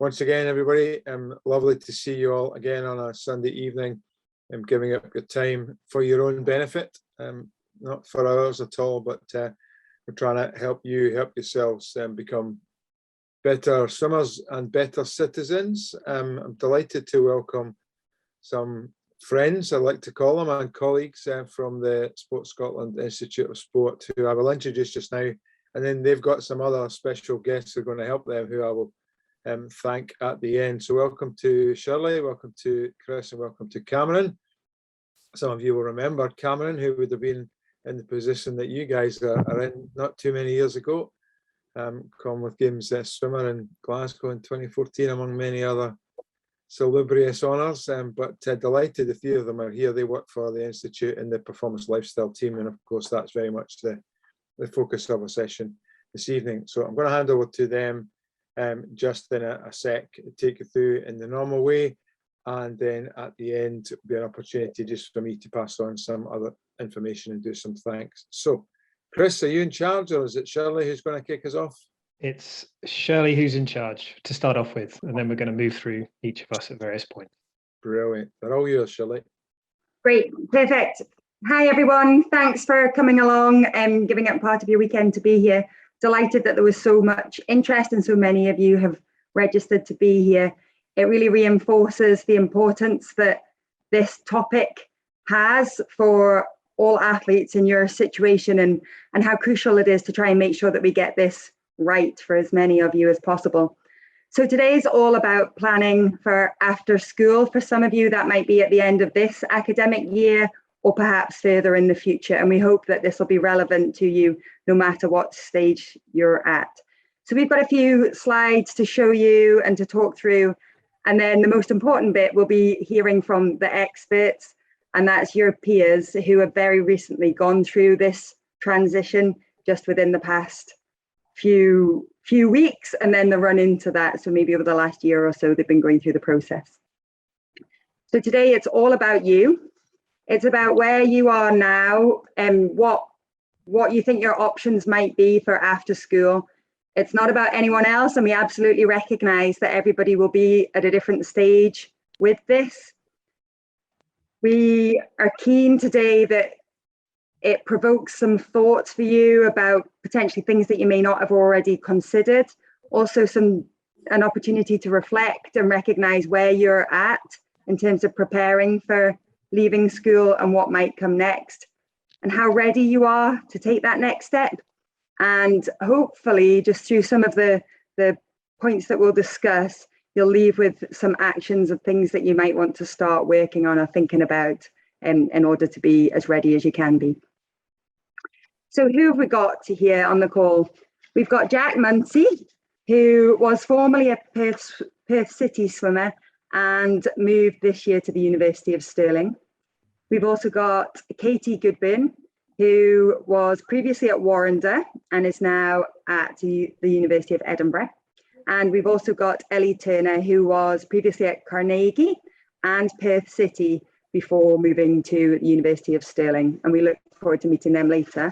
once again, everybody, lovely to see you all again on a Sunday evening, giving up your time for your own benefit, not for ours at all, but we're trying to help you help yourselves become better swimmers and better citizens. I'm delighted to welcome some friends, I like to call them, and colleagues from the Sport Scotland Institute of Sport, who I will introduce just now, and then they've got some other special guests who are going to help them, who I will thank at the end. So welcome to Shirley, welcome to Chris, and welcome to Cameron. Some of you will remember Cameron, who would have been in the position that you guys are in not too many years ago. Commonwealth Games swimmer in Glasgow in 2014, among many other salubrious honours, but delighted the three of them are here. They work for the Institute in the Performance Lifestyle team, and of course that's very much the focus of our session this evening. So I'm going to hand over to them just in a sec, take you through in the normal way, and then at the end will be an opportunity just for me to pass on some other information and do some thanks. So Chris, are you in charge, or is it Shirley who's going to kick us off? It's Shirley who's in charge to start off with, and then we're going to move through each of us at various points. Brilliant. They're all yours, Shirley. Great, perfect. Hi everyone, thanks for coming along and giving up part of your weekend to be here. Delighted that there was so much interest and so many of you have registered to be here. It really reinforces the importance that this topic has for all athletes in your situation, and how crucial it is to try and make sure that we get this right for as many of you as possible. So today's all about planning for after school. For some of you, that might be at the end of this academic year or perhaps further in the future. And we hope that this will be relevant to you no matter what stage you're at. So we've got a few slides to show you and to talk through. And then the most important bit will be hearing from the experts, and that's your peers who have very recently gone through this transition just within the past few weeks, and then the run into that. So maybe over the last year or so, they've been going through the process. So today it's all about you. It's about where you are now and what you think your options might be for after school. It's not about anyone else, and we absolutely recognize that everybody will be at a different stage with this. We are keen today that it provokes some thoughts for you about potentially things that you may not have already considered. Also an opportunity to reflect and recognize where you're at in terms of preparing for leaving school and what might come next, and how ready you are to take that next step. And hopefully just through some of the points that we'll discuss, you'll leave with some actions of things that you might want to start working on or thinking about in order to be as ready as you can be. So who have we got here on the call? We've got Jack Muncey, who was formerly a Perth City swimmer and moved this year to the University of Stirling. We've also got Katie Goodburn, who was previously at Warrender and is now at the University of Edinburgh. And we've also got Ellie Turner, who was previously at Carnegie and Perth City before moving to the University of Stirling. And we look forward to meeting them later.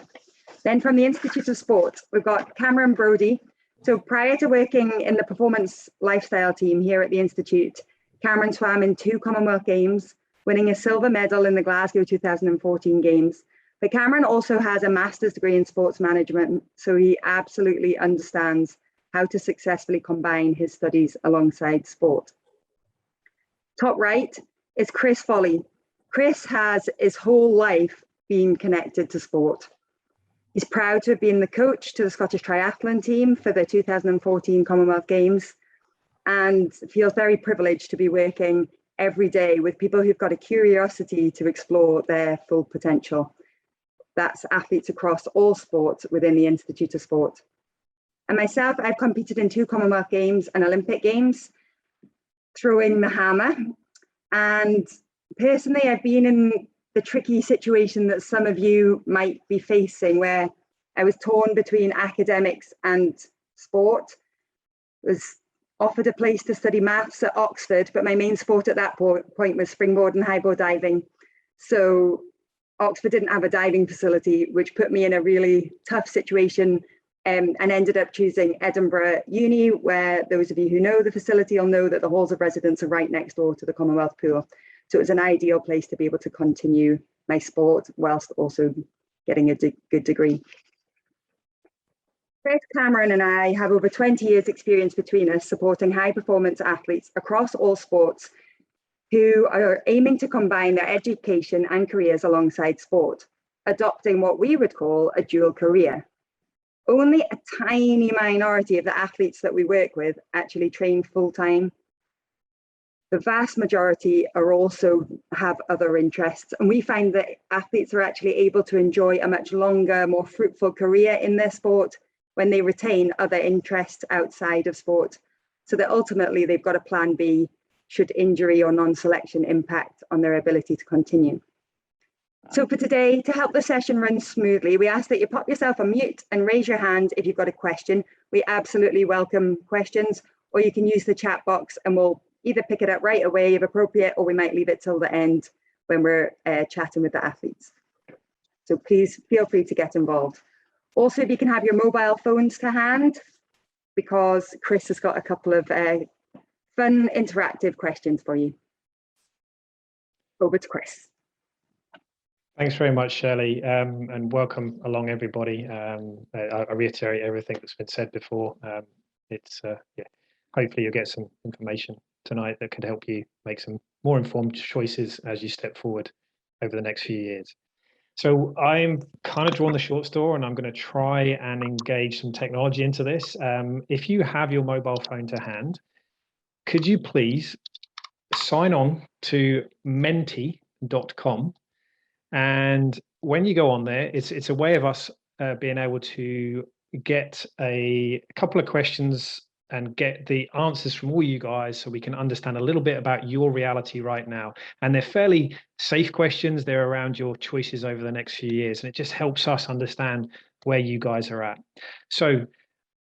Then from the Institute of Sport, we've got Cameron Brodie. So prior to working in the Performance Lifestyle team here at the Institute, Cameron swam in 2 Commonwealth Games, winning a silver medal in the Glasgow 2014 Games. But Cameron also has a master's degree in sports management, so he absolutely understands how to successfully combine his studies alongside sport. Top right is Chris Foley. Chris has his whole life been connected to sport. He's proud to have been the coach to the Scottish triathlon team for the 2014 Commonwealth Games, and feels very privileged to be working every day with people who've got a curiosity to explore their full potential. That's athletes across all sports within the Institute of Sport. And myself, I've competed in 2 Commonwealth Games and Olympic Games, throwing the hammer. And personally, I've been in the tricky situation that some of you might be facing, where I was torn between academics and sport. Was offered a place to study maths at Oxford, but my main sport at that point was springboard and highboard diving. So Oxford didn't have a diving facility, which put me in a really tough situation and ended up choosing Edinburgh Uni, where those of you who know the facility will know that the halls of residence are right next door to the Commonwealth Pool. So it was an ideal place to be able to continue my sport whilst also getting a good degree. Chris, Cameron and I have over 20 years experience between us supporting high performance athletes across all sports who are aiming to combine their education and careers alongside sport, adopting what we would call a dual career. Only a tiny minority of the athletes that we work with actually train full-time. The vast majority are also have other interests, and we find that athletes are actually able to enjoy a much longer, more fruitful career in their sport when they retain other interests outside of sport, so that ultimately they've got a plan B should injury or non-selection impact on their ability to continue. So for today, to help the session run smoothly, we ask that you pop yourself on mute and raise your hand if you've got a question. We absolutely welcome questions, or you can use the chat box and we'll either pick it up right away if appropriate, or we might leave it till the end when we're chatting with the athletes. So please feel free to get involved. Also, if you can have your mobile phones to hand, because Chris has got a couple of fun interactive questions for you. Over to Chris. Thanks very much, Shirley, and welcome along, everybody. I reiterate everything that's been said before. Yeah, hopefully you'll get some information tonight that could help you make some more informed choices as you step forward over the next few years. So I'm kind of drawn the short straw, and I'm going to try and engage some technology into this. If you have your mobile phone to hand, could you please sign on to menti.com? And when you go on there, it's a way of us being able to get a couple of questions and get the answers from all you guys, so we can understand a little bit about your reality right now. And they're fairly safe questions. They're around your choices over the next few years, and it just helps us understand where you guys are at. So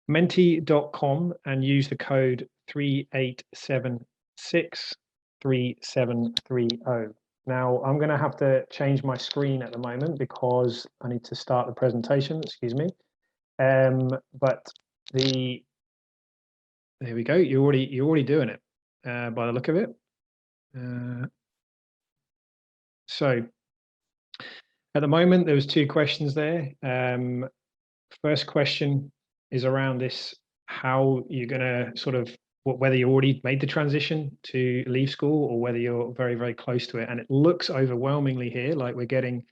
menti.com, and use the code 38763730. Now I'm going to have to change my screen at the moment because I need to start the presentation, excuse me. But there we go. You're already doing it by the look of it. So at the moment, there was two questions there. First question is around this, how you're going to sort of, whether you already made the transition to leave school or whether you're very, very close to it. And it looks overwhelmingly here like we're getting,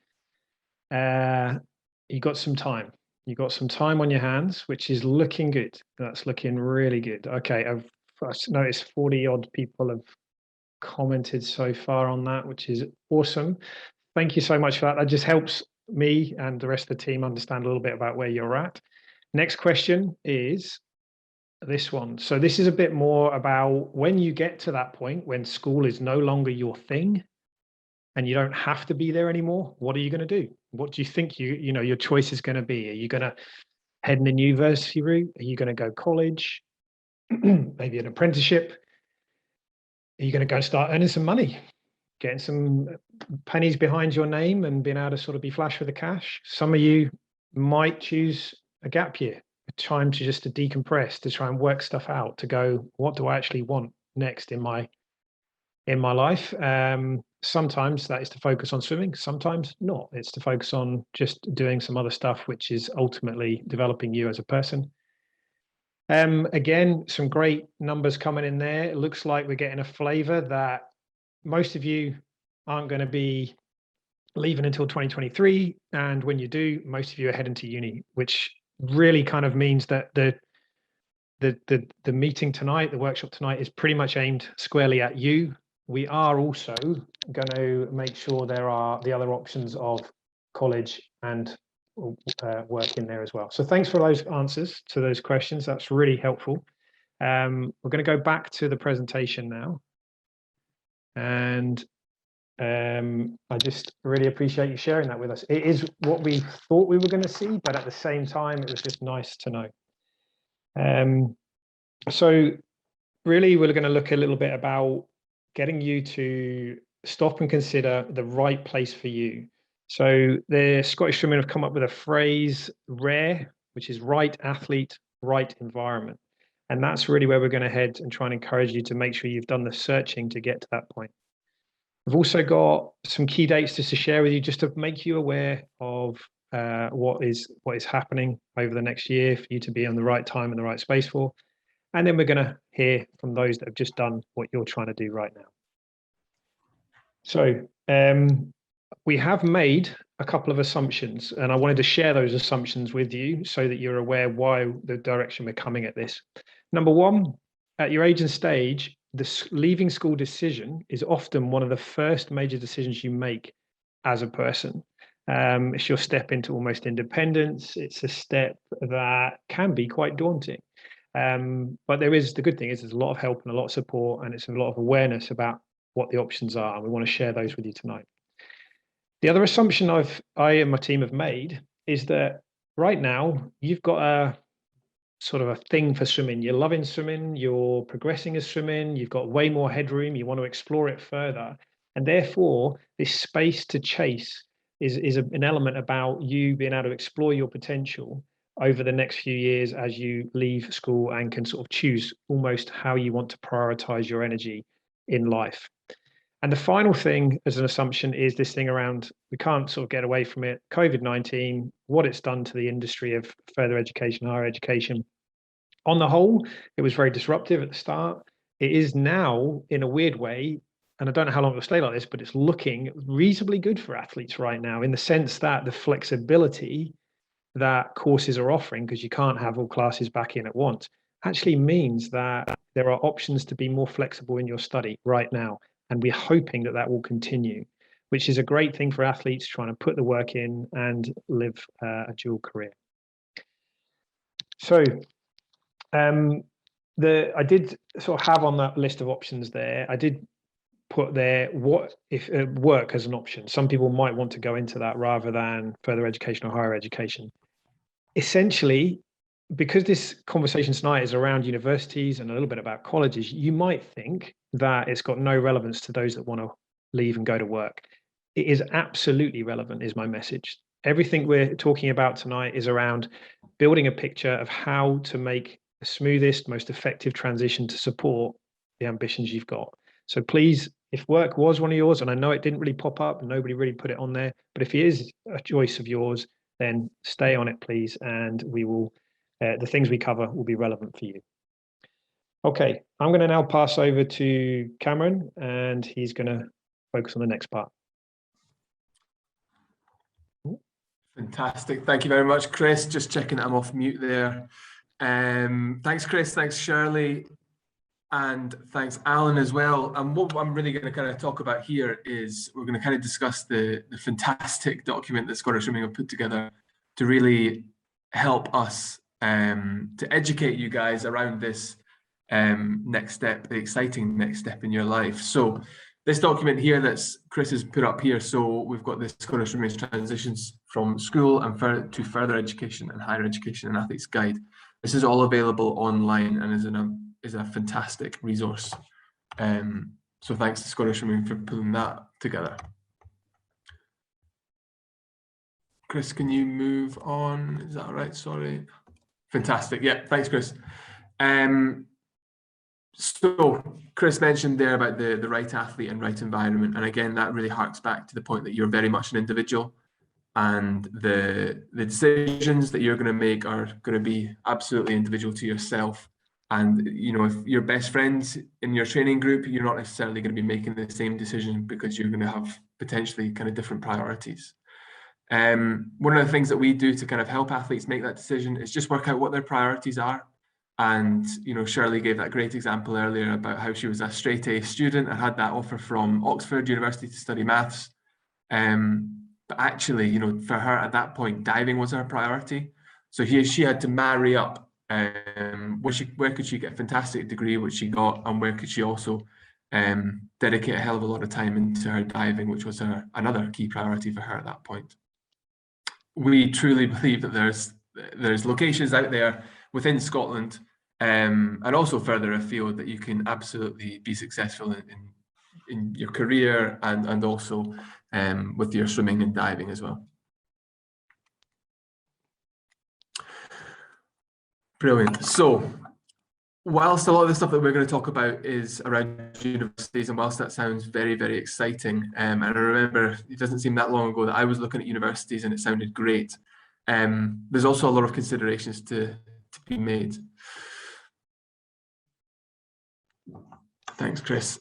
you got some time. You got some time on your hands, which is looking good. That's looking really good. Okay, I've noticed 40 odd people have commented so far on that, which is awesome. Thank you so much for that. That just helps me and the rest of the team understand a little bit about where you're at. Next question is this one. So this is a bit more about when you get to that point when school is no longer your thing and you don't have to be there anymore. What are you going to do? What do you think your choice is going to be? Are you going to head in the university route? Are you going to go college? Maybe an apprenticeship? Are you going to go start earning some money, getting some pennies behind your name and being able to sort of be flush with the cash? Some of you might choose a gap year, a time to just to decompress, to try and work stuff out, to go, what do I actually want next in my life? Sometimes that is to focus on swimming, sometimes not. It's to focus on just doing some other stuff, which is ultimately developing you as a person. Again, some great numbers coming in there. It looks like we're getting a flavor that most of you aren't going to be leaving until 2023. And when you do, most of you are heading to uni, which really kind of means that the meeting tonight, the workshop tonight, is pretty much aimed squarely at you. We are also going to make sure there are the other options of college and work in there as well. So thanks for those answers to those questions. That's really helpful. We're going to go back to the presentation now. And I just really appreciate you sharing that with us. It is what we thought we were going to see, but at the same time, it was just nice to know. So really, we're going to look a little bit about getting you to stop and consider the right place for you. So the Scottish Swimming have come up with a phrase, rare which is right athlete, right environment. And that's really where we're going to head and try and encourage you to make sure you've done the searching to get to that point. We've also got some key dates just to share with you, just to make you aware of what is happening over the next year for you to be on the right time and the right space for. And then we're going to hear from those that have just done what you're trying to do right now. So we have made a couple of assumptions, and I wanted to share those assumptions with you so that you're aware why the direction we're coming at this. Number one, at your age and stage, the leaving school decision is often one of the first major decisions you make as a person. It's your step into almost independence. It's a step that can be quite daunting. But the good thing is there's a lot of help and a lot of support, and it's a lot of awareness about what the options are, and we want to share those with you tonight. The other assumption I and my team have made is that right now you've got a sort of a thing for swimming. You're loving swimming, you're progressing as swimming, you've got way more headroom, you want to explore it further. And therefore, this space to chase is an element about you being able to explore your potential over the next few years as you leave school and can sort of choose almost how you want to prioritize your energy in life. And the final thing as an assumption is this thing around, we can't sort of get away from it, COVID-19, what it's done to the industry of further education, higher education. On the whole, it was very disruptive at the start. It is now, in a weird way, and I don't know how long it'll stay like this, but it's looking reasonably good for athletes right now, in the sense that the flexibility that courses are offering, because you can't have all classes back in at once, actually means that there are options to be more flexible in your study right now. And we're hoping that that will continue, which is a great thing for athletes trying to put the work in and live a dual career. So I did sort of have on that list of options there, I did put there, what if work as an option? Some people might want to go into that rather than further education or higher education. Essentially, because this conversation tonight is around universities and a little bit about colleges, you might think that it's got no relevance to those that want to leave and go to work. It is absolutely relevant, is my message. Everything we're talking about tonight is around building a picture of how to make the smoothest, most effective transition to support the ambitions you've got. So please, if work was one of yours, and I know it didn't really pop up, nobody really put it on there, but if it is a choice of yours, then stay on it, please, and we will. The things we cover will be relevant for you. Okay, I'm going to now pass over to Cameron, and he's going to focus on the next part. Fantastic. Thank you very much, Chris. Just checking that I'm off mute there. Thanks, Chris. Thanks, Shirley. And thanks, Alan, as well. And what I'm really going to kind of talk about here is we're going to kind of discuss the fantastic document that Scottish Swimming have put together to really help us to educate you guys around this next step, the exciting next step in your life. So this document here that's Chris has put up here, so we've got this Scottish Swimming's transitions from school and to further education and higher education and athletes guide. This is all available online and is a fantastic resource. So thanks to Scottish Swimming for pulling that together. Chris, can you move on? Is that all right? Sorry. Fantastic. Yeah, thanks, Chris. So Chris mentioned there about the right athlete and right environment. And again, that really harks back to the point that you're very much an individual, and the decisions that you're going to make are going to be absolutely individual to yourself. And, you know, if you're best friends in your training group, you're not necessarily going to be making the same decision because you're going to have potentially kind of different priorities. One of the things that we do to kind of help athletes make that decision is just work out what their priorities are. And, you know, Shirley gave that great example earlier about how she was a straight A student and had that offer from Oxford University to study maths. But actually, you know, for her at that point, diving was her priority. So she had to marry up where could she get a fantastic degree, which she got, and where could she also dedicate a hell of a lot of time into her diving, which was another key priority for her at that point. We truly believe that there's locations out there within Scotland and also further afield that you can absolutely be successful in your career and also with your swimming and diving as well. Brilliant. So, whilst a lot of the stuff that we're going to talk about is around universities, and whilst that sounds very, very exciting, and I remember it doesn't seem that long ago that I was looking at universities and it sounded great, there's also a lot of considerations to be made. Thanks, Chris.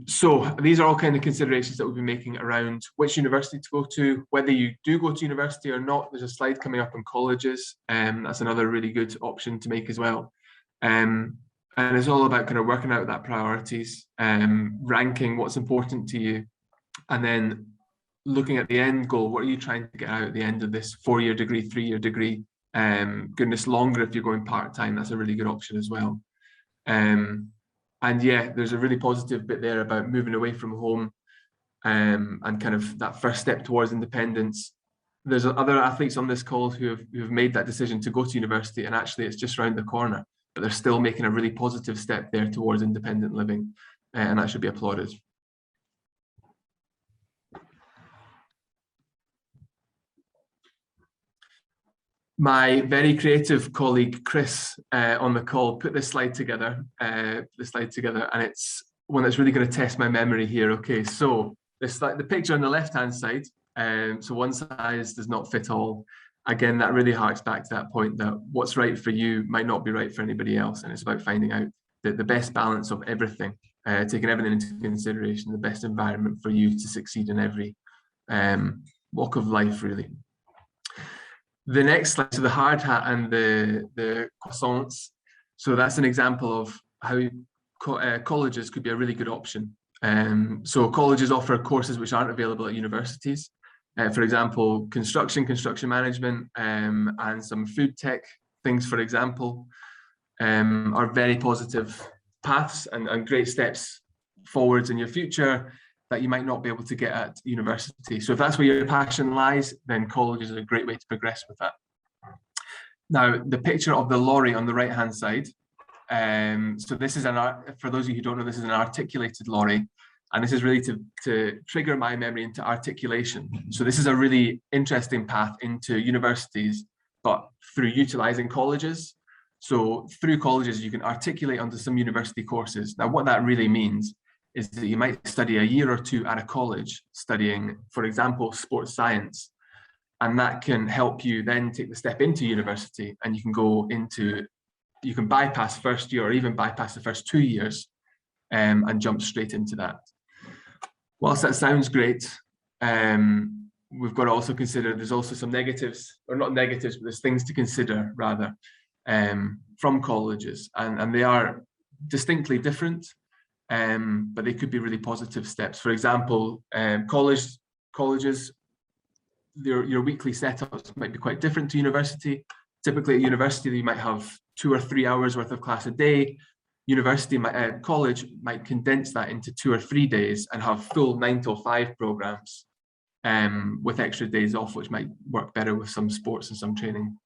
So these are all kind of considerations that we'll be making around which university to go to, whether you do go to university or not. There's a slide coming up on colleges, that's another really good option to make as well. And it's all about kind of working out that priorities, ranking what's important to you, and then looking at the end goal. What are you trying to get out at the end of this 4-year degree, 3-year degree? Goodness, longer if you're going part-time, that's a really good option as well. And yeah, there's a really positive bit there about moving away from home, and kind of that first step towards independence. There's other athletes on this call who have made that decision to go to university, and actually it's just around the corner, but they're still making a really positive step there towards independent living, and that should be applauded. My very creative colleague Chris on the call put this slide together, and it's one that's really going to test my memory here. Okay, so the picture on the left-hand side, so one size does not fit all. Again, that really harks back to that point that what's right for you might not be right for anybody else, and it's about finding out the best balance of everything, taking everything into consideration, the best environment for you to succeed in every walk of life, really. The next slide, so the hard hat and the croissants. So that's an example of how colleges could be a really good option. So colleges offer courses which aren't available at universities. For example, construction management, and some food tech things, for example, are very positive paths and great steps forwards in your future that you might not be able to get at university. So if that's where your passion lies, then college is a great way to progress with that. Now, the picture of the lorry on the right-hand side. So this is for those of you who don't know, this is an articulated lorry, and this is really to trigger my memory into articulation. So this is a really interesting path into universities, but through utilizing colleges. So through colleges, you can articulate onto some university courses. Now, what that really means is that you might study a year or two at a college studying, for example, sports science, and that can help you then take the step into university, and you can bypass first year or even bypass the first 2 years, and jump straight into that. Whilst that sounds great, we've got to also consider there's also some negatives, or not negatives, but there's things to consider rather, from colleges, and they are distinctly different. But they could be really positive steps. For example, colleges, your weekly setups might be quite different to university. Typically at university, you might have 2 or 3 hours worth of class a day. College might condense that into 2 or 3 days and have full 9 till 5 programs, with extra days off, which might work better with some sports and some training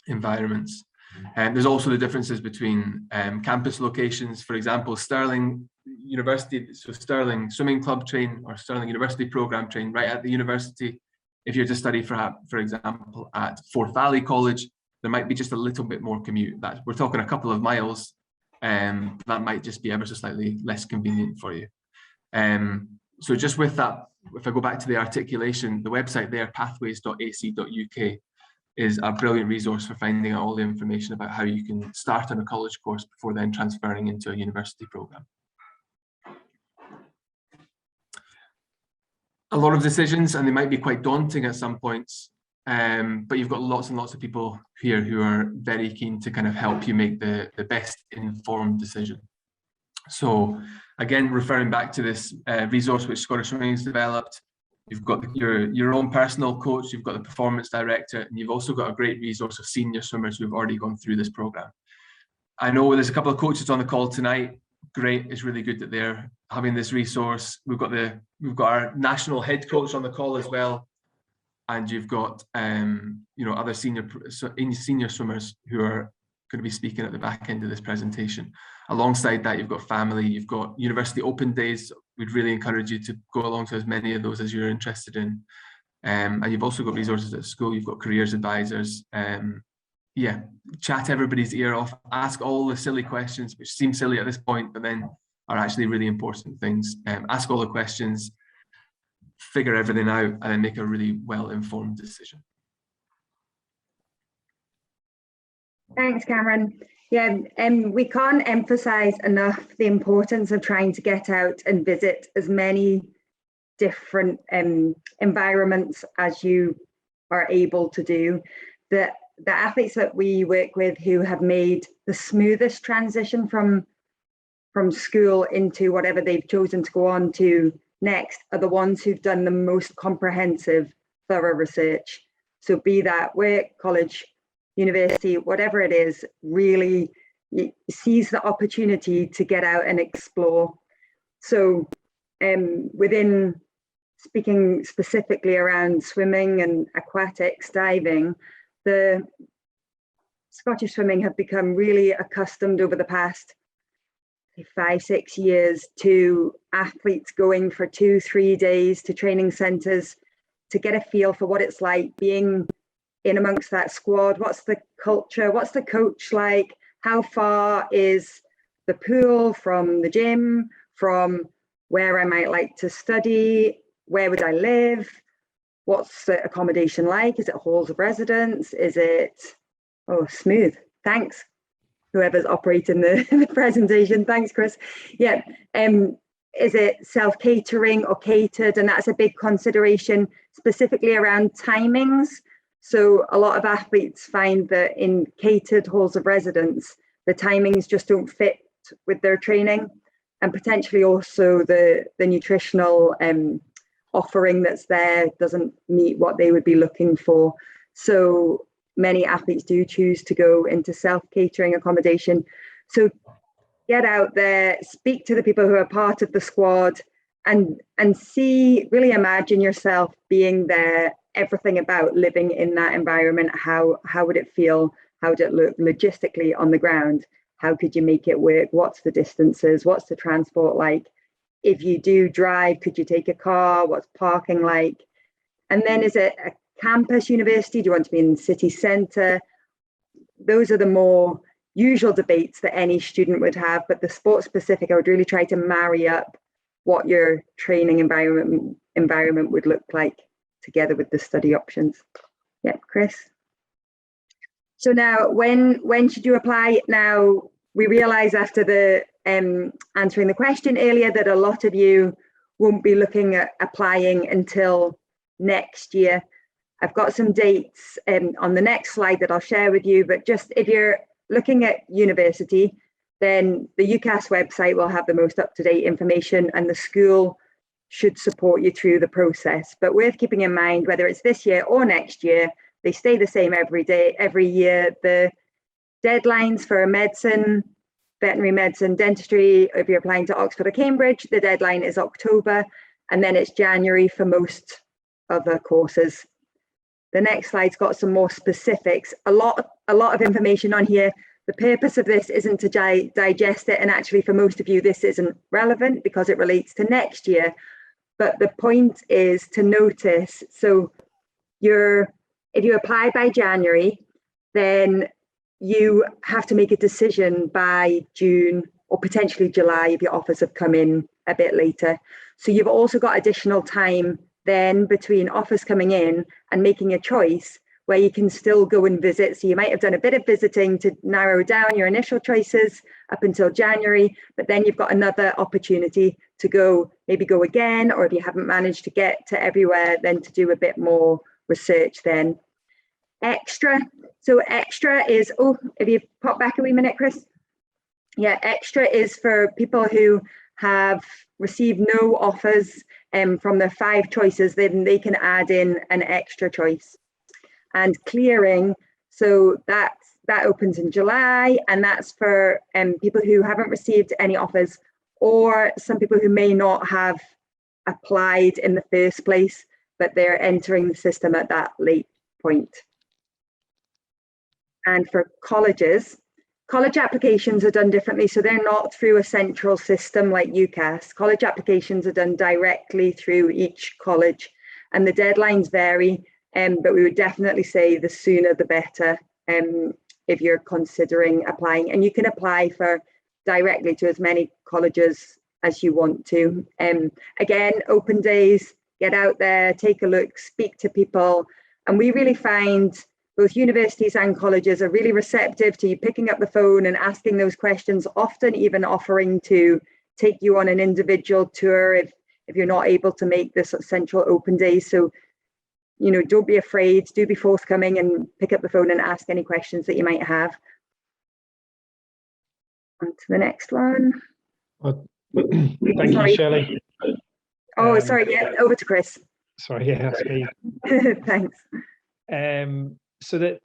environments. There's also the differences between campus locations. For example, Stirling University, so Stirling Swimming Club train or Stirling University program train right at the university. If you're to study, for example, at Forth Valley College, there might be just a little bit more commute. We're talking a couple of miles, that might just be ever so slightly less convenient for you. So just with that, if I go back to the articulation, the website there, pathways.ac.uk, is a brilliant resource for finding out all the information about how you can start on a college course before then transferring into a university program. A lot of decisions, and they might be quite daunting at some points, but you've got lots and lots of people here who are very keen to kind of help you make the best informed decision. So again, referring back to this resource which Scottish Swimming has developed, you've got your own personal coach, you've got the performance director, and you've also got a great resource of senior swimmers who've already gone through this program. I know there's a couple of coaches on the call tonight. Great, it's really good that they're having this resource. We've got our national head coach on the call as well, and you've got other senior swimmers who are going to be speaking at the back end of this presentation. Alongside that, you've got family, you've got university open days. We'd really encourage you to go along to as many of those as you're interested in. And you've also got resources at school. You've got careers advisors. yeah, chat everybody's ear off, ask all the silly questions, which seem silly at this point, but then are actually really important things. Ask all the questions, figure everything out, and then make a really well-informed decision. Thanks, Cameron. Yeah, we can't emphasize enough the importance of trying to get out and visit as many different environments as you are able to do. The athletes that we work with who have made the smoothest transition from school into whatever they've chosen to go on to next are the ones who've done the most comprehensive, thorough research. So be that work, college, university, whatever it is, really seize the opportunity to get out and explore. So within speaking specifically around swimming and aquatics, diving, the Scottish Swimming have become really accustomed over the past 5-6 years to athletes going for 2-3 days to training centres to get a feel for what it's like being in amongst that squad. What's the culture? What's the coach like? How far is the pool from the gym, from where I might like to study? Where would I live? What's the accommodation like? Is it halls of residence? Is it, oh, smooth. Thanks, whoever's operating the presentation. Thanks, Chris. Yeah. Is it self-catering or catered? And that's a big consideration, specifically around timings. So a lot of athletes find that in catered halls of residence, the timings just don't fit with their training, and potentially also the nutritional offering that's there doesn't meet what they would be looking for. So many athletes do choose to go into self-catering accommodation. So get out there, speak to the people who are part of the squad, and see, really imagine yourself being there, everything about living in that environment. How would it feel? How would it look logistically on the ground? How could you make it work? What's the distances? What's the transport like? If you do drive, could you take a car? What's parking like? And then is it a campus university? Do you want to be in the city centre? Those are the more usual debates that any student would have, but the sport specific, I would really try to marry up what your training environment would look like together with the study options. Yeah, Chris. So now, when should you apply? Now, we realise after the answering the question earlier that a lot of you won't be looking at applying until next year. I've got some dates on the next slide that I'll share with you, but just if you're looking at university, then the UCAS website will have the most up-to-date information, and the school should support you through the process. But worth keeping in mind, whether it's this year or next year, they stay the same every year. The deadlines for medicine, veterinary medicine, dentistry, if you're applying to Oxford or Cambridge, the deadline is October, and then it's January for most other courses. The next slide's got some more specifics. A lot of information on here. The purpose of this isn't to digest it, and actually for most of you this isn't relevant because it relates to next year. But the point is to notice, so if you apply by January, then you have to make a decision by June or potentially July if your offers have come in a bit later. So you've also got additional time then between offers coming in and making a choice where you can still go and visit. So you might have done a bit of visiting to narrow down your initial choices up until January, but then you've got another opportunity to go, maybe go again, or if you haven't managed to get to everywhere, then to do a bit more research then. Extra. So extra is, oh, if you pop back a wee minute, Chris. Yeah, extra is for people who have received no offers from the 5 choices, then they can add in an extra choice. And clearing, so that opens in July, and that's for people who haven't received any offers, or some people who may not have applied in the first place, but they're entering the system at that late point. And for colleges, college applications are done differently. So they're not through a central system like UCAS. College applications are done directly through each college, and the deadlines vary, but we would definitely say the sooner the better. if you're considering applying. And you can apply for directly to as many colleges as you want to. Again, open days, get out there, take a look, speak to people. And we really find both universities and colleges are really receptive to you picking up the phone and asking those questions, often even offering to take you on an individual tour if you're not able to make this central open day. So, you know, don't be afraid, do be forthcoming and pick up the phone and ask any questions that you might have. On to the next one. Well, thank you, Shelley. Oh, sorry, yeah, over to Chris. Sorry, yeah, that's me. Thanks. So that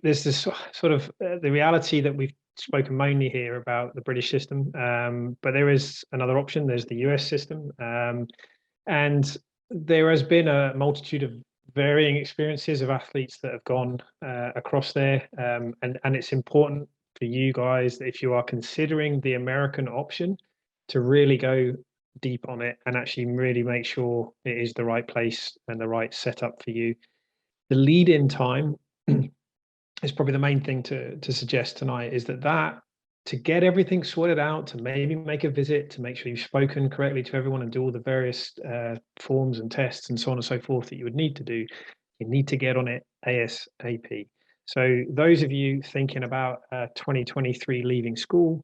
there's this sort of the reality that we've spoken mainly here about the British system, but there is another option. There's the US system, and there has been a multitude of varying experiences of athletes that have gone across there, and it's important for you guys that if you are considering the American option, to really go deep on it and actually really make sure it is the right place and the right setup for you. The lead-in time is probably the main thing to suggest tonight, is that to get everything sorted out, to maybe make a visit, to make sure you've spoken correctly to everyone and do all the various forms and tests and so on and so forth that you would need to do, you need to get on it ASAP. So those of you thinking about 2023 leaving school,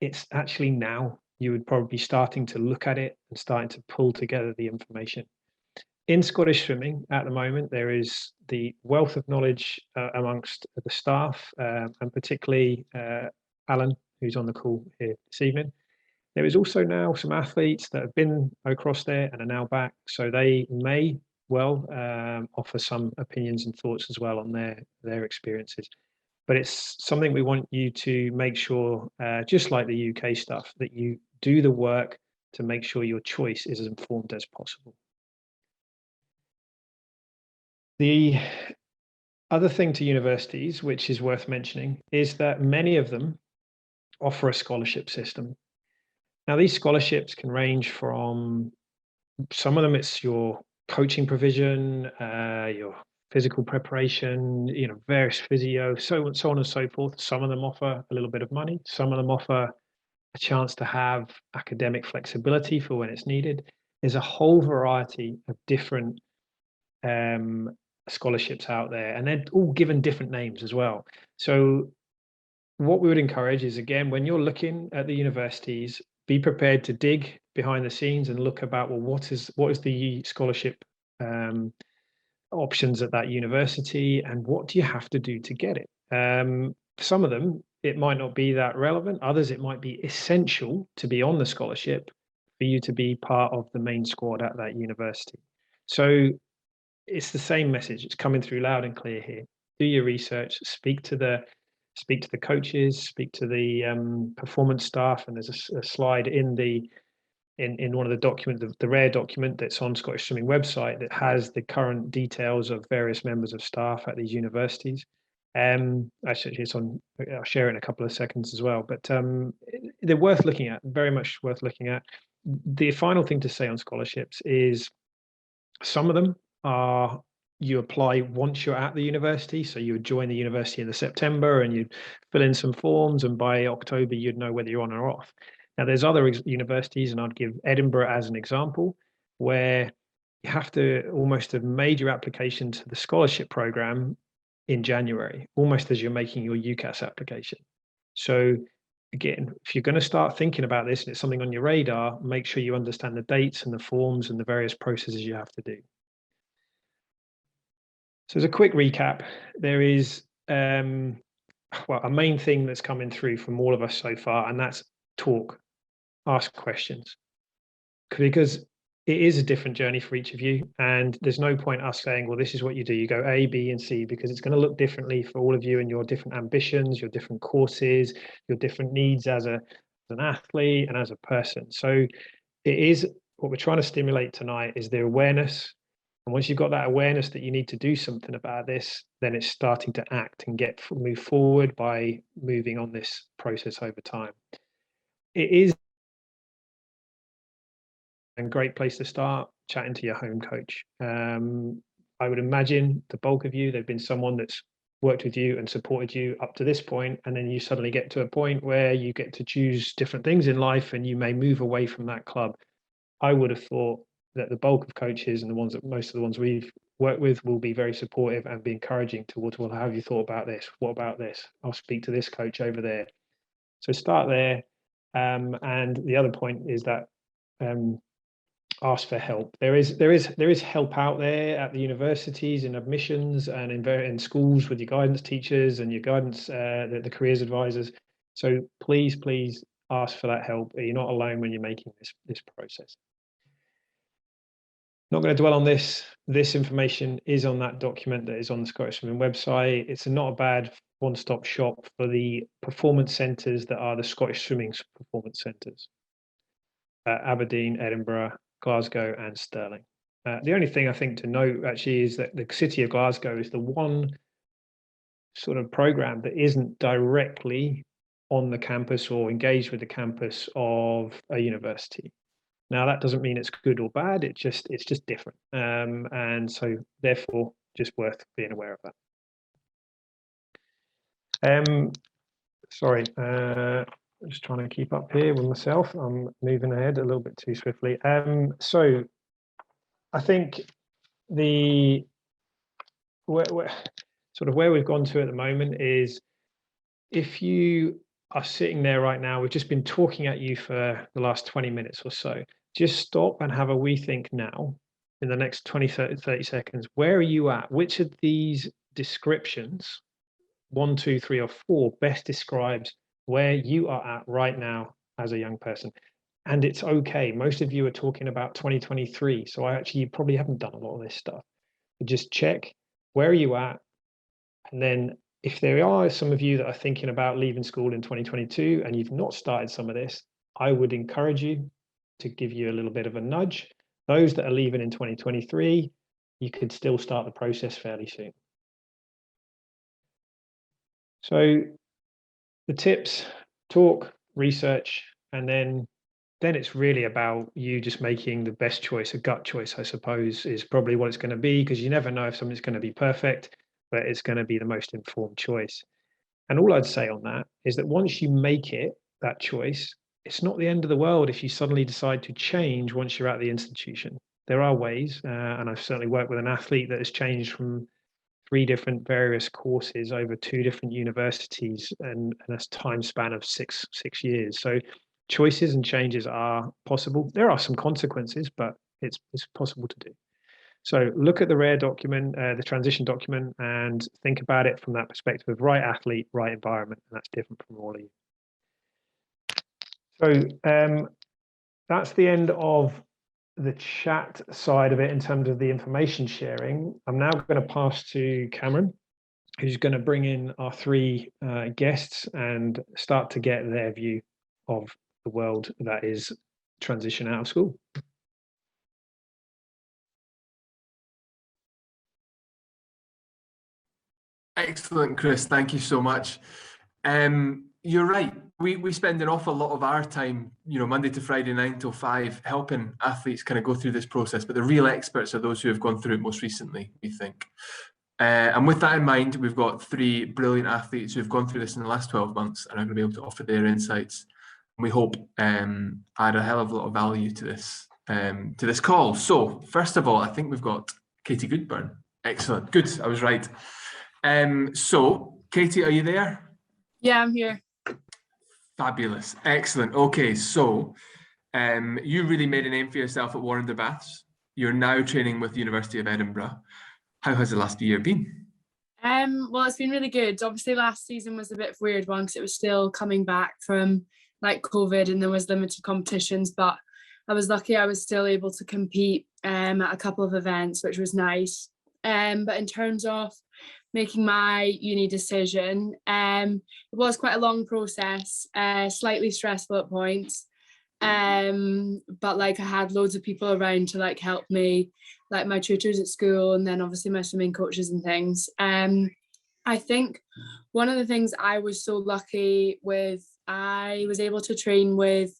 it's actually now you would probably be starting to look at it and starting to pull together the information. In Scottish swimming at the moment, there is the wealth of knowledge amongst the staff, and particularly Alan, who's on the call here this evening. There is also now some athletes that have been across there and are now back, so they may well offer some opinions and thoughts as well on their experiences. But it's something we want you to make sure, just like the UK stuff, that you do the work to make sure your choice is as informed as possible. The other thing to universities, which is worth mentioning, is that many of them offer a scholarship system. Now, these scholarships can range from, some of them it's your coaching provision, your physical preparation, you know, various physio, so on and so forth. Some of them offer a little bit of money. Some of them offer a chance to have academic flexibility for when it's needed. There's a whole variety of different scholarships out there, and they're all given different names as well. So what we would encourage is, again, when you're looking at the universities, be prepared to dig behind the scenes and look about, well, what is the scholarship options at that university, and what do you have to do to get it? Some of them, it might not be that relevant. Others, it might be essential to be on the scholarship for you to be part of the main squad at that university. So it's the same message. It's coming through loud and clear here. Do your research, speak to the coaches, speak to the performance staff. And there's a slide in one of the documents, the rare document that's on Scottish Swimming website, that has the current details of various members of staff at these universities. Actually, it's on. I'll share it in a couple of seconds as well. But they're worth looking at. Very much worth looking at. The final thing to say on scholarships is, some of them are, you apply once you're at the university. So you would join the university in the September and you'd fill in some forms, and by October you'd know whether you're on or off. Now there's other universities, and I'd give Edinburgh as an example, where you have to almost have made your application to the scholarship program in January, almost as you're making your UCAS application. So again, if you're going to start thinking about this and it's something on your radar, make sure you understand the dates and the forms and the various processes you have to do. So as a quick recap, there is a main thing that's coming through from all of us so far, and that's talk, ask questions, because it is a different journey for each of you, and there's no point us saying, well, this is what you do. You go A, B, and C, because it's going to look differently for all of you and your different ambitions, your different courses, your different needs as an athlete and as a person. So it is, what we're trying to stimulate tonight is the awareness. And once you've got that awareness that you need to do something about this, then it's starting to act and move forward by moving on this process over time. It is a great place to start, chatting to your home coach. I would imagine the bulk of you, they've been someone that's worked with you and supported you up to this point, and then you suddenly get to a point where you get to choose different things in life and you may move away from that club. I would have thought that the bulk of coaches and most of the ones we've worked with will be very supportive and be encouraging towards, well, how have you thought about this? What about this? I'll speak to this coach over there. So start there. And the other point is that ask for help. There is help out there at the universities, in admissions, and in schools with your guidance teachers and your guidance, the careers advisors. So please ask for that help. You're not alone when you're making this process. Not going to dwell on this. This information is on that document that is on the Scottish Swimming website. It's not a bad one-stop shop for the performance centres that are the Scottish Swimming performance centres. Aberdeen, Edinburgh, Glasgow and Stirling. The only thing I think to note actually is that the city of Glasgow is the one sort of program that isn't directly on the campus or engaged with the campus of a university. Now that doesn't mean it's good or bad, it's just different. And so therefore just worth being aware of that. Sorry, I'm just trying to keep up here with myself. I'm moving ahead a little bit too swiftly. So I think where we've gone to at the moment is, if you are sitting there right now, we've just been talking at you for the last 20 minutes or so, just stop and have a wee think now in the next 20, 30 seconds. Where are you at? Which of these descriptions, 1, 2, 3, or 4, best describes where you are at right now as a young person? And it's okay. Most of you are talking about 2023. So you probably haven't done a lot of this stuff. But just check, where are you at? And then if there are some of you that are thinking about leaving school in 2022 and you've not started some of this, I would encourage you to give you a little bit of a nudge. Those that are leaving in 2023, you could still start the process fairly soon. So the tips: talk, research, and then it's really about you just making the best choice. A gut choice, I suppose, is probably what it's going to be, because you never know if something's going to be perfect, but it's going to be the most informed choice. And all I'd say on that is that once you make that choice, it's not the end of the world if you suddenly decide to change once you're at the institution. There are ways, and I've certainly worked with an athlete that has changed from 3 different various courses over 2 different universities and a time span of six years. So choices and changes are possible. There are some consequences, but it's possible to do. So look at the RARE document, the transition document, and think about it from that perspective of right athlete, right environment, and that's different from all of you. So that's the end of the chat side of it in terms of the information sharing. I'm now going to pass to Cameron, who's going to bring in our 3 guests and start to get their view of the world that is transition out of school. Excellent, Chris. Thank you so much. You're right. We spend an awful lot of our time, Monday to Friday, 9 till 5, helping athletes kind of go through this process. But the real experts are those who have gone through it most recently, we think. And with that in mind, we've got 3 brilliant athletes who have gone through this in the last 12 months and are going to be able to offer their insights. And we hope add a hell of a lot of value to this call. So first of all, I think we've got Katie Goodburn. Excellent. Good. I was right. So Katie, are you there? Yeah, I'm here. Fabulous. Excellent. Okay, so you really made a name for yourself at Warren de Baths. You're now training with the University of Edinburgh. How has the last year been? Well, it's been really good. Obviously, last season was a bit of a weird one because it was still coming back from like COVID and there was limited competitions, but I was lucky I was still able to compete at a couple of events, which was nice. But in terms of making my uni decision, it was quite a long process, slightly stressful at points, but like I had loads of people around to like help me, like my tutors at school and then obviously my swimming coaches and things. I think one of the things I was so lucky with, I was able to train with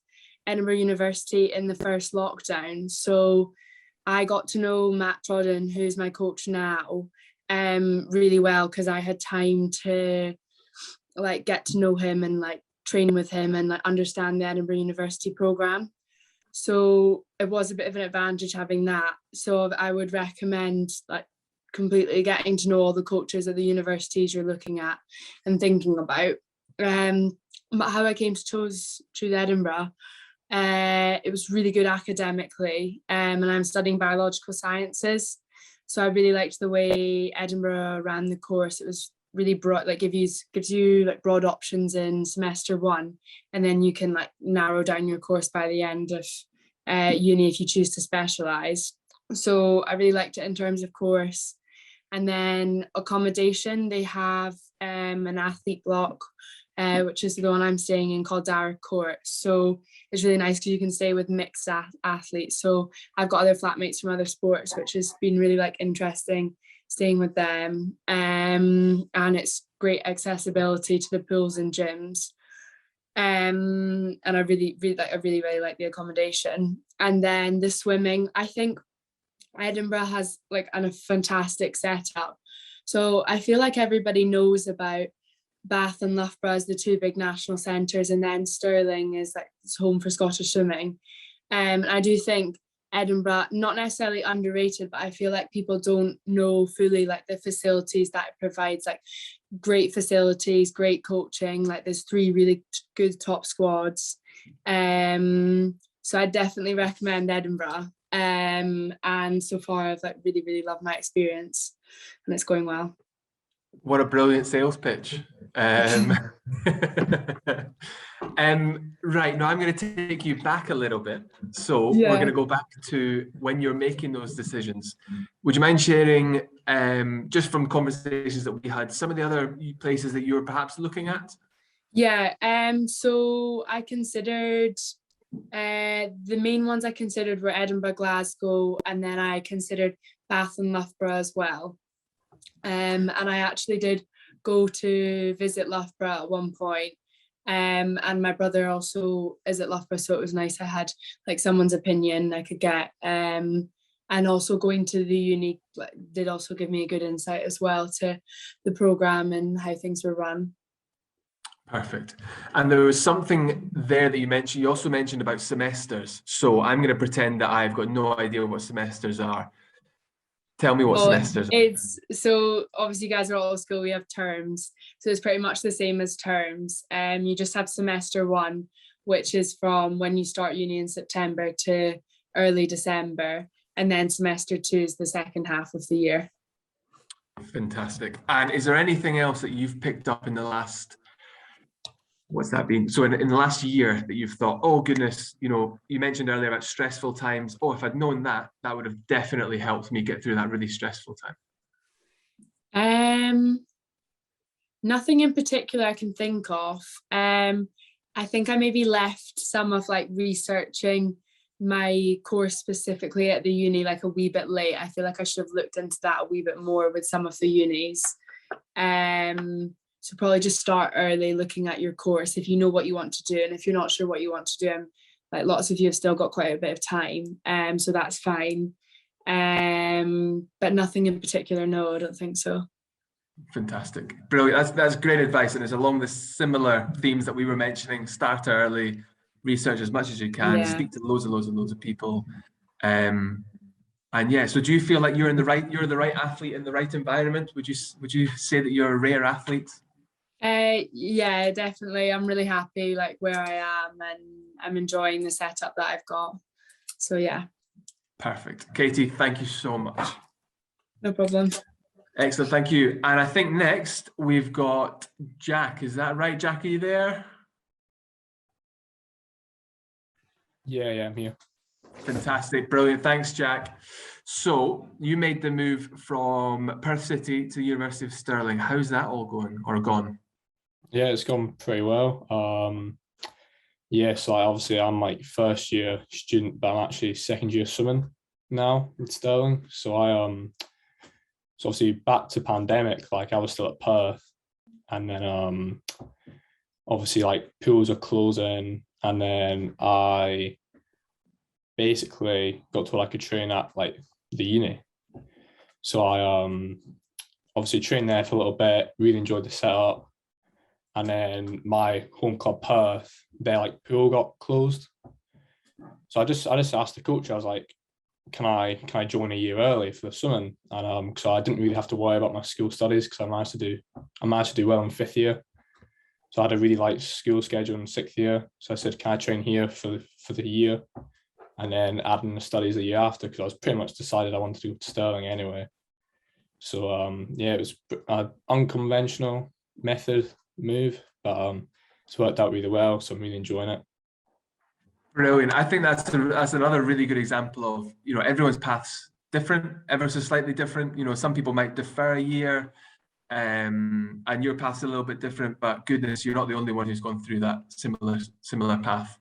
Edinburgh University in the first lockdown, so I got to know Matt Trodden, who's my coach now, really well, because I had time to like get to know him and like train with him and like understand the Edinburgh University programme. So it was a bit of an advantage having that. So I would recommend like completely getting to know all the coaches at the universities you're looking at and thinking about. But how I came to choose Edinburgh, it was really good academically, and I'm studying biological sciences. So I really liked the way Edinburgh ran the course. It was really broad, like gives you like broad options in semester one, and then you can like narrow down your course by the end of uni if you choose to specialize. So I really liked it in terms of course. And then accommodation, they have an athlete block, which is the one I'm staying in, called Darragh Court. So it's really nice because you can stay with mixed athletes. So I've got other flatmates from other sports, which has been really like interesting staying with them. And it's great accessibility to the pools and gyms. And I really like the accommodation. And then the swimming, I think Edinburgh has like a fantastic setup. So I feel like everybody knows about Bath and Loughborough as the two big national centres, and then Stirling is like it's home for Scottish swimming. I do think Edinburgh, not necessarily underrated, but I feel like people don't know fully like the facilities that it provides, like great facilities, great coaching, like there's 3 really good top squads. So I definitely recommend Edinburgh. And so far I've like really loved my experience, and it's going well. What a brilliant sales pitch. Right, now I'm going to take you back a little bit. So we're going to go back to when you're making those decisions. Would you mind sharing, just from conversations that we had, some of the other places that you were perhaps looking at? Yeah, so I considered, the main ones I considered were Edinburgh, Glasgow, and then I considered Bath and Loughborough as well. And I actually did go to visit Loughborough at one point. And my brother also is at Loughborough, so it was nice I had like someone's opinion I could get. And also going to the uni did also give me a good insight as well to the programme and how things were run. Perfect. And there was something there that you mentioned. You also mentioned about semesters. So I'm going to pretend that I've got no idea what semesters are. Tell me what semesters are. So obviously you guys are all at school, we have terms. So it's pretty much the same as terms. You just have semester 1, which is from when you start uni in September to early December. And then semester 2 is the second half of the year. Fantastic. And is there anything else that you've picked up in the last, what's that been? So in the last year that you've thought, oh goodness, you know, you mentioned earlier about stressful times. Oh, if I'd known that, that would have definitely helped me get through that really stressful time. Nothing in particular I can think of. I think I maybe left some of like researching my course specifically at the uni like a wee bit late. I feel like I should have looked into that a wee bit more with some of the unis. So probably just start early looking at your course if you know what you want to do, and if you're not sure what you want to do, like lots of you have still got quite a bit of time, so that's fine. But nothing in particular, no, I don't think so. Fantastic, brilliant. That's great advice, and it's along the similar themes that we were mentioning. Start early, research as much as you can, speak to loads of people, and yeah. So do you feel like you're the right athlete in the right environment? Would you say that you're a rare athlete? Yeah, definitely. I'm really happy like where I am, and I'm enjoying the setup that I've got. So yeah. Perfect. Katie, thank you so much. No problem. Excellent, thank you. And I think next we've got Jack. Is that right, Jack? Are you there? Yeah, I'm here. Fantastic, brilliant. Thanks, Jack. So you made the move from Perth City to the University of Stirling. How's that all going or gone? Yeah, it's gone pretty well. So obviously I'm like first year student, but I'm actually second year swimming now in Stirling. So so obviously back to pandemic, like I was still at Perth, and then obviously like pools are closing, and then I basically got to like a train at like the uni. So obviously trained there for a little bit, really enjoyed the setup. And then my home club Perth, their like pool got closed. So I just asked the coach, I was like, can I join a year early for the swimming? And so I didn't really have to worry about my school studies, because I managed to do well in 5th year. So I had a really light school schedule in 6th year. So I said, can I train here for the year? And then add in the studies the year after, because I was pretty much decided I wanted to go to Stirling anyway. So yeah, it was an unconventional method move, but it's worked out really well. So I'm really enjoying it. Brilliant. I think that's another really good example of, you know, everyone's path's different, ever so slightly different. You know, some people might defer a year, and your path's a little bit different, but goodness, you're not the only one who's gone through that similar path.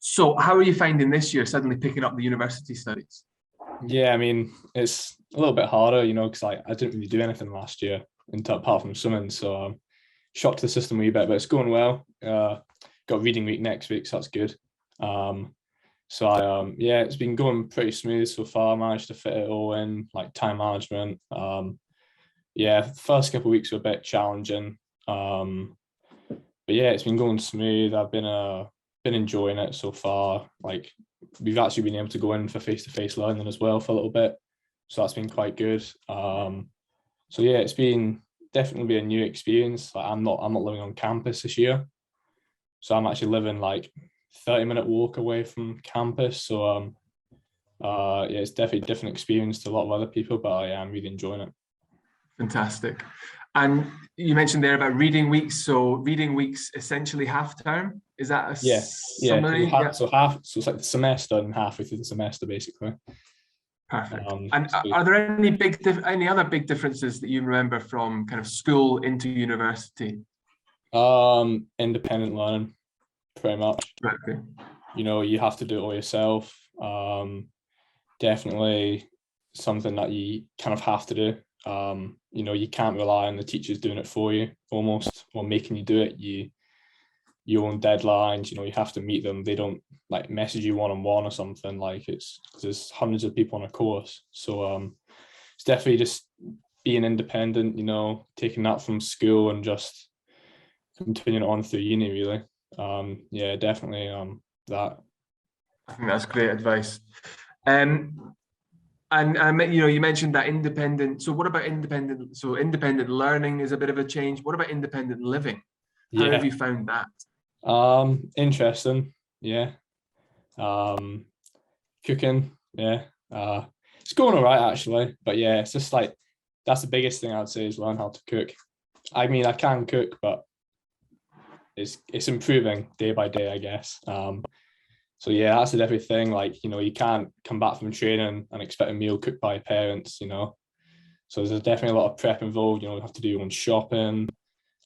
So how are you finding this year, suddenly picking up the university studies? Yeah, I mean, it's a little bit harder, you know, because I didn't really do anything last year apart from swimming. So shocked the system a wee bit, but it's going well. Got reading week next week, so that's good. So yeah, it's been going pretty smooth so far. I managed to fit it all in, like time management. Yeah, the first couple of weeks were a bit challenging, but yeah, it's been going smooth. I've been enjoying it so far. Like, we've actually been able to go in for face-to-face learning as well for a little bit, so that's been quite good. So yeah, it's been definitely a new experience. Like, I'm not living on campus this year. So I'm actually living like 30-minute walk away from campus. So yeah, it's definitely a different experience to a lot of other people, but yeah, I'm really enjoying it. Fantastic. And you mentioned there about reading weeks. So reading weeks essentially half term. Is that a summary? So it's like the semester and halfway through the semester basically. Perfect. And are there any other big differences that you remember from kind of school into university? Independent learning, pretty much. Okay. You know, you have to do it all yourself. Definitely something that you kind of have to do. You know, you can't rely on the teachers doing it for you almost, or making you do it. Your own deadlines, you know, you have to meet them. They don't like message you one-on-one or something. Like, there's hundreds of people on a course. So it's definitely just being independent, you know, taking that from school and just continuing on through uni, really. Yeah, definitely that. I think that's great advice. And you know, you mentioned that independent. So what about independent? So independent learning is a bit of a change. What about independent living? How have you found that? Interesting. Yeah. Cooking. Yeah. It's going all right actually, but yeah, it's just like, that's the biggest thing I'd say, is learn how to cook. I mean, I can cook, but it's improving day by day, I guess. So yeah, that's the definitely thing. Like, you know, you can't come back from training and expect a meal cooked by your parents, you know. So there's definitely a lot of prep involved. You know, you have to do your own shopping.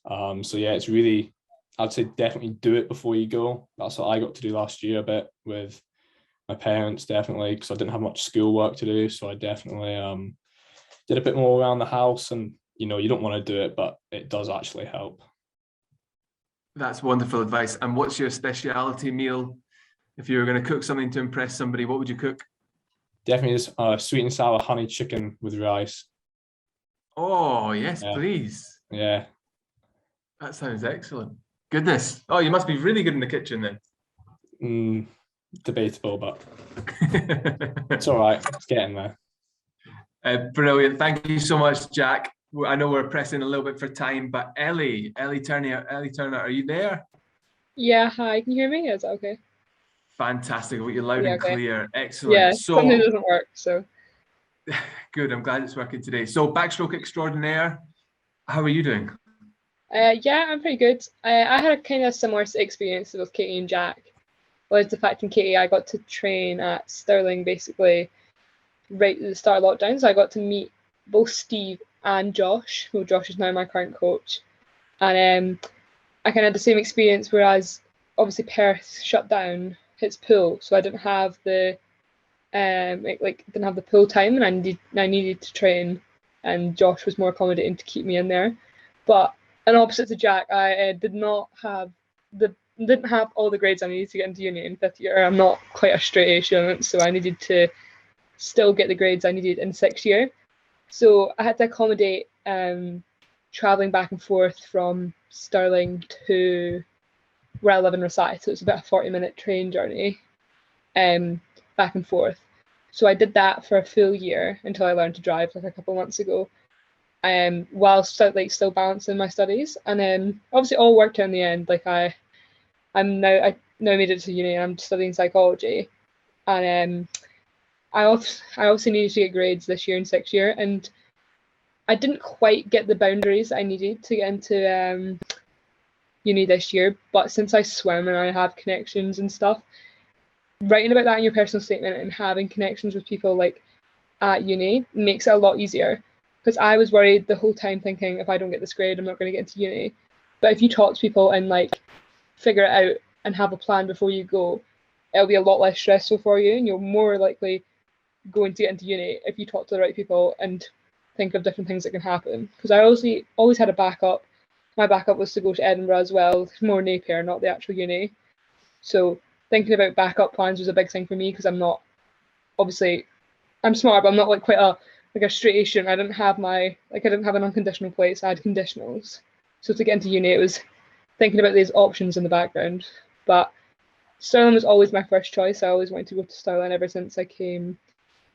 So yeah, it's really, I'd say definitely do it before you go. That's what I got to do last year a bit with my parents, definitely, because I didn't have much school work to do. So I definitely did a bit more around the house, and you know, you don't want to do it, but it does actually help. That's wonderful advice. And what's your specialty meal? If you were going to cook something to impress somebody, what would you cook? Definitely just sweet and sour honey chicken with rice. Oh, yes, Yeah. Please. Yeah. That sounds excellent. Goodness. Oh, you must be really good in the kitchen then. Debatable, but it's all right. It's getting there. Brilliant. Thank you so much, Jack. I know we're pressing a little bit for time, but Ellie Turner, are you there? Yeah, hi. Can you hear me? Is that okay? Fantastic. You're loud and clear. Excellent. Yeah, so something doesn't work, so. Good. I'm glad it's working today. So backstroke extraordinaire, how are you doing? Yeah, I'm pretty good. I had a kind of similar experience with Katie and Jack. Was the fact in Katie, I got to train at Stirling basically right at the start of lockdown. So I got to meet both Steve and Josh, who Josh is now my current coach. And I kind of had the same experience, whereas obviously Perth shut down its pool, so I didn't have the didn't have the pool time, and I needed to train, and Josh was more accommodating to keep me in there. But in opposite to Jack, I didn't have all the grades I needed to get into uni in 5th year. I'm not quite a straight A student, so I needed to still get the grades I needed in 6th year. So I had to accommodate traveling back and forth from Stirling to where I live in Rosai. So it's about a 40-minute train journey back and forth. So I did that for a full year until I learned to drive like a couple of months ago, while still balancing my studies. And then obviously all worked out in the end. Like I now made it to uni and I'm studying psychology. And I also needed to get grades this year and 6th year, and I didn't quite get the boundaries I needed to get into uni this year. But since I swim and I have connections and stuff, writing about that in your personal statement and having connections with people like at uni makes it a lot easier. Because I was worried the whole time thinking, if I don't get this grade, I'm not going to get into uni. But if you talk to people and like figure it out and have a plan before you go, it'll be a lot less stressful for you, and you're more likely going to get into uni if you talk to the right people and think of different things that can happen. Because I always had a backup. My backup was to go to Edinburgh as well, more Napier, not the actual uni. So thinking about backup plans was a big thing for me, because I'm smart, but I'm not like quite a straight Asian. I didn't have an unconditional place. I had conditionals. So to get into uni, it was thinking about these options in the background. But Stirling was always my first choice. I always wanted to go to Stirling ever since I came.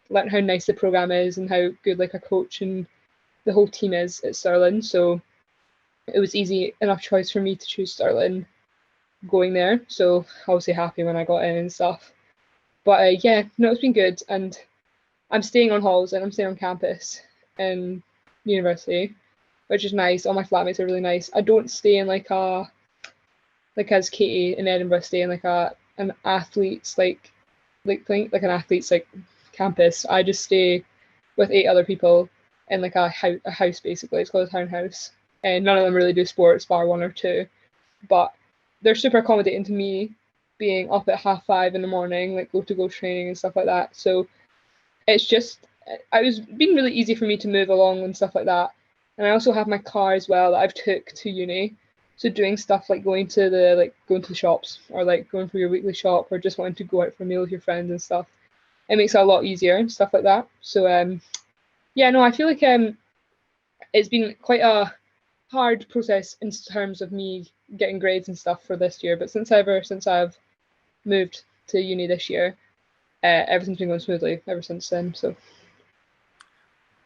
Learn how nice the program is and how good like a coach and the whole team is at Stirling. So it was easy enough choice for me to choose Stirling going there. So obviously happy when I got in and stuff. But yeah, no, it's been good, and I'm staying on halls and I'm staying on campus in university, which is nice. All my flatmates are really nice. I don't stay in like as Katie in Edinburgh, stay in like an athlete's like an athlete's like campus. I just stay with 8 other people in like a house basically. It's called a townhouse, and none of them really do sports bar 1 or 2, but they're super accommodating to me being up at 5:30 in the morning, like go training and stuff like that. So it was being really easy for me to move along and stuff like that. And I also have my car as well that I've took to uni. So doing stuff like going to the shops, or like going for your weekly shop, or just wanting to go out for a meal with your friends and stuff, it makes it a lot easier and stuff like that. So yeah, no, I feel like it's been quite a hard process in terms of me getting grades and stuff for this year. But since I've moved to uni this year, everything's been going smoothly ever since then. So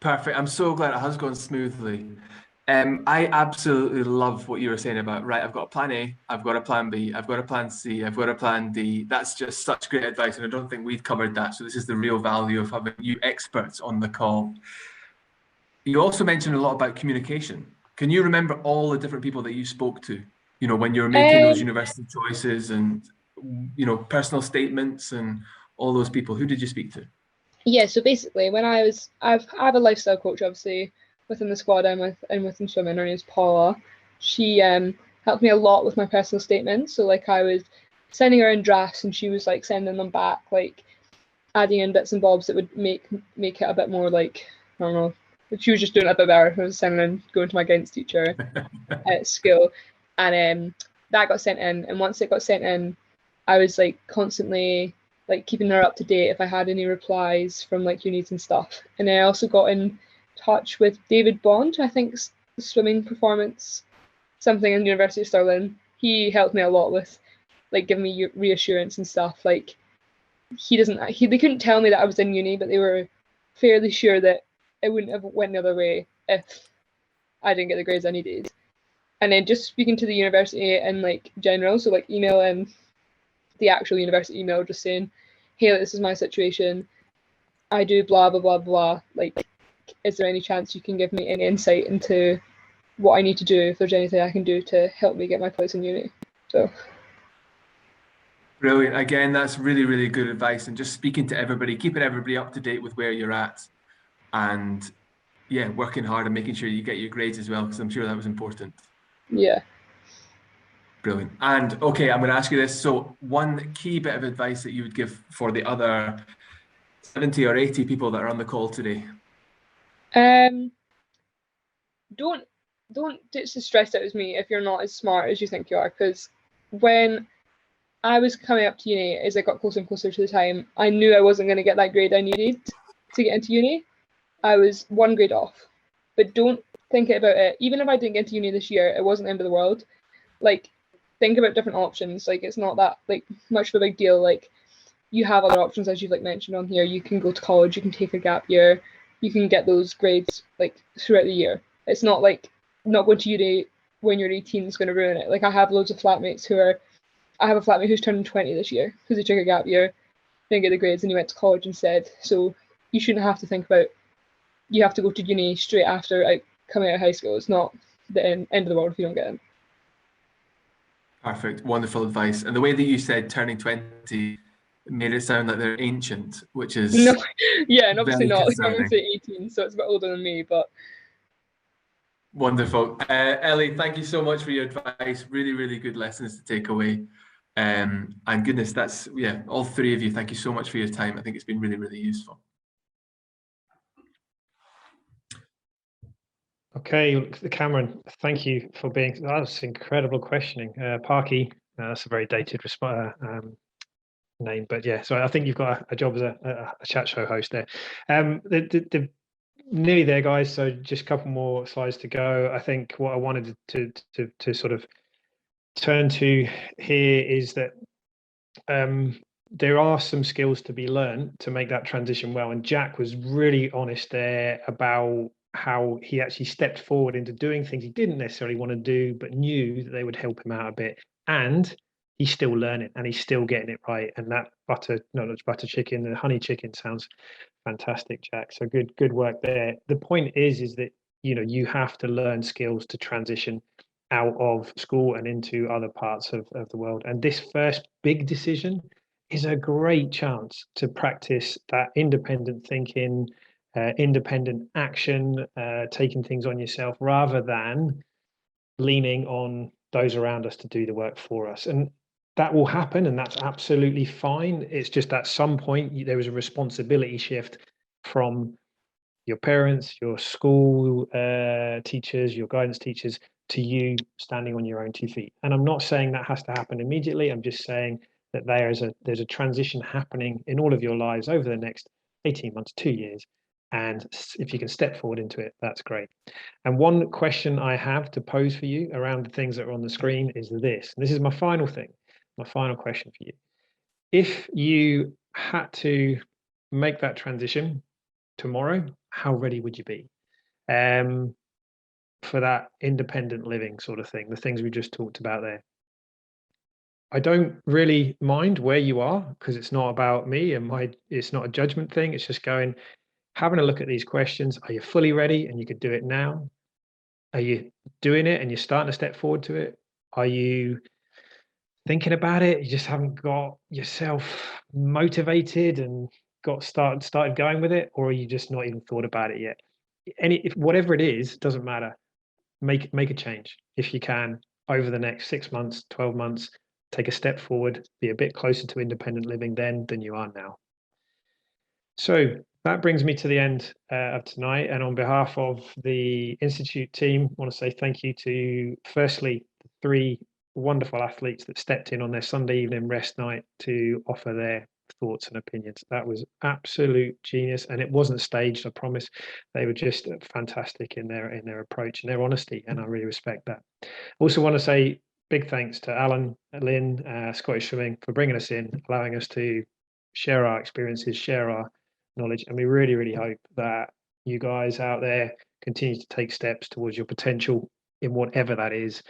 Perfect. I'm so glad it has gone smoothly. I absolutely love what you were saying about, right, I've got a plan A, I've got a plan B, I've got a plan C, I've got a plan D. That's just such great advice, and I don't think we've covered that. So this is the real value of having you experts on the call. You also mentioned a lot about communication. Can you remember all the different people that you spoke to, when you were making those university choices and, personal statements and all those people? Who did you speak to? Yeah, so basically when I have a lifestyle coach, obviously, within the squad I'm with, and within swimming. Her name's Paula. She helped me a lot with my personal statements. So like I was sending her in drafts, and she was like sending them back, like adding in bits and bobs that would make it a bit more like, I don't know. She was just doing it a bit better. I was going to my guidance teacher at school, and that got sent in. And once it got sent in, I was like constantly like keeping her up to date if I had any replies from like unis and stuff. And I also got in touch with David Bond, I think swimming performance something in the University of Stirling. He helped me a lot with like giving me reassurance and stuff. Like they couldn't tell me that I was in uni, but they were fairly sure that it wouldn't have went the other way if I didn't get the grades I needed. And then just speaking to the university and like general, so like emailing the actual university email just saying, hey, this is my situation, I do blah blah blah blah, like is there any chance you can give me any insight into what I need to do, if there's anything I can do to help me get my place in uni. So brilliant. Again, that's really, really good advice, and just speaking to everybody, keeping everybody up to date with where you're at, and yeah, working hard and making sure you get your grades as well, because I'm sure that was important. Yeah. Brilliant. And okay, I'm going to ask you this. So one key bit of advice that you would give for the other 70 or 80 people that are on the call today? Don't get so stressed out as me if you're not as smart as you think you are, because when I was coming up to uni, as I got closer and closer to the time, I knew I wasn't going to get that grade I needed to get into uni. I was 1 grade off. But don't think about it. Even if I didn't get to uni this year, it wasn't the end of the world. Like, think about different options. Like, it's not that like much of a big deal. Like, you have other options, as you've like mentioned on here. You can go to college, you can take a gap year, you can get those grades like throughout the year. It's not like not going to uni when you're 18 is going to ruin it. Like, I have loads of flatmates I have a flatmate who's turning 20 this year because he took a gap year, didn't get the grades, and he went to college instead. So you shouldn't have to think about you have to go to uni straight after coming out of high school. It's not the end of the world if you don't get in. Perfect, wonderful advice. And the way that you said turning 20 made it sound like they're ancient, which is No, yeah, and obviously very not. Like, I'm concerning. going to say 18, so it's a bit older than me, but Wonderful. Ellie, thank you so much for your advice. Really, really good lessons to take away. And goodness, that's, yeah, all three of you, thank you so much for your time. I think it's been really, really useful. Okay, Cameron, thank you for being, that was incredible questioning. Parky, that's a very dated name, but yeah, so I think you've got a job as a chat show host there. The nearly there, guys, so just a couple more slides to go. I think what I wanted to sort of turn to here is that there are some skills to be learned to make that transition well, and Jack was really honest there about how he actually stepped forward into doing things he didn't necessarily want to do but knew that they would help him out a bit, and he's still learning and he's still getting it right. And that butter chicken, the honey chicken sounds fantastic, Jack. So good work there. The point is that you have to learn skills to transition out of school and into other parts of the world. And this first big decision is a great chance to practice that independent thinking, independent action, taking things on yourself rather than leaning on those around us to do the work for us. And that will happen, and that's absolutely fine. It's just at some point there was a responsibility shift from your parents, your school teachers, your guidance teachers, to you standing on your own 2 feet. And I'm not saying that has to happen immediately. I'm just saying that there's a transition happening in all of your lives over the next 18 months, 2 years. And if you can step forward into it, that's great. And one question I have to pose for you around the things that are on the screen is this. And this is my final thing, my final question for you. If you had to make that transition tomorrow, how ready would you be for that independent living sort of thing, the things we just talked about there? I don't really mind where you are, because it's not about me and it's not a judgment thing. It's just having a look at these questions. Are you fully ready and you could do it now? Are you doing it and you're starting to step forward to it? Are you thinking about it? You just haven't got yourself motivated and got started going with it, or are you just not even thought about it yet? Whatever it is, doesn't matter. Make a change if you can over the next 6 months, 12 months. Take a step forward, be a bit closer to independent living then than you are now. So that brings me to the end of tonight. And on behalf of the Institute team, I want to say thank you to, firstly, the 3 wonderful athletes that stepped in on their Sunday evening rest night to offer their thoughts and opinions. That was absolute genius, and it wasn't staged, I promise. They were just fantastic in their approach and their honesty, and I really respect that. Also want to say big thanks to Alan, Lynn, Scottish Swimming for bringing us in, allowing us to share our experiences, share our knowledge, and we really, really hope that you guys out there continue to take steps towards your potential in whatever that is.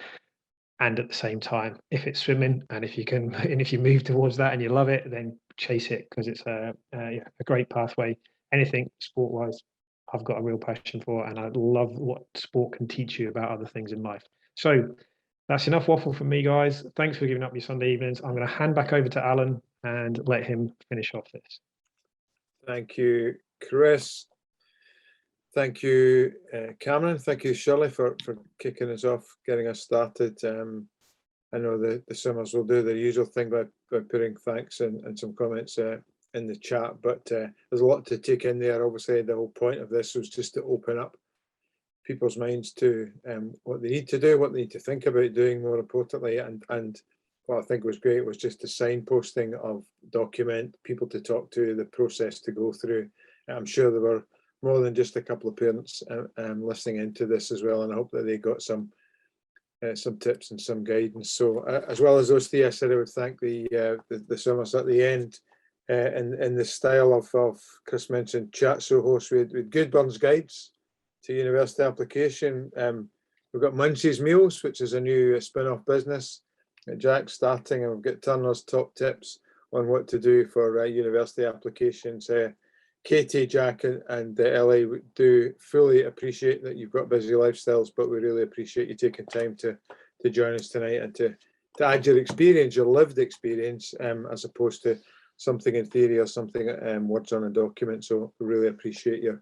And at the same time, if it's swimming, and if you move towards that and you love it, then chase it, because it's a great pathway. Anything sport-wise, I've got a real passion for, and I love what sport can teach you about other things in life. So that's enough waffle from me, guys. Thanks for giving up your Sunday evenings. I'm going to hand back over to Alan and let him finish off this. Thank you, Chris. Thank you, Cameron. Thank you, Shirley, for kicking us off, getting us started. I know the swimmers will do their usual thing by putting thanks and some comments in the chat, but there's a lot to take in there. Obviously, the whole point of this was just to open up people's minds to what they need to do, what they need to think about doing, more importantly. And what I think was great was just the signposting of document, people to talk to, the process to go through. I'm sure there were more than just a couple of parents listening into this as well, and I hope that they got some tips and some guidance. So as well as those three, I said I would thank the swimmers at the end in the style of Chris mentioned chat show host with Goodburn's guides to university application. We've got Muncey's Meals, which is a new spin-off business that Jack's starting, and we've got Turner's top tips on what to do for university applications. Katie, Jack, and Ellie do fully appreciate that you've got busy lifestyles, but we really appreciate you taking time to join us tonight and to add your experience, your lived experience, as opposed to something in theory or something words on a document. So we really appreciate your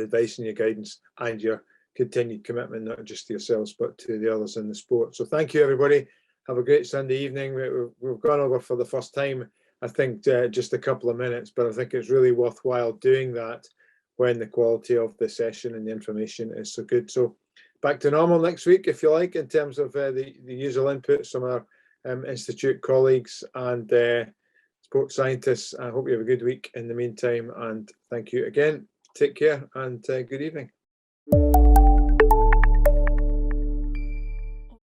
advice and your guidance and your continued commitment, not just to yourselves, but to the others in the sport. So thank you, everybody. Have a great Sunday evening. We've gone over for the first time, I think, just a couple of minutes, but I think it's really worthwhile doing that when the quality of the session and the information is so good. So back to normal next week, if you like, in terms of the usual inputs from our institute colleagues and sports scientists. I hope you have a good week in the meantime, and thank you again. Take care and good evening.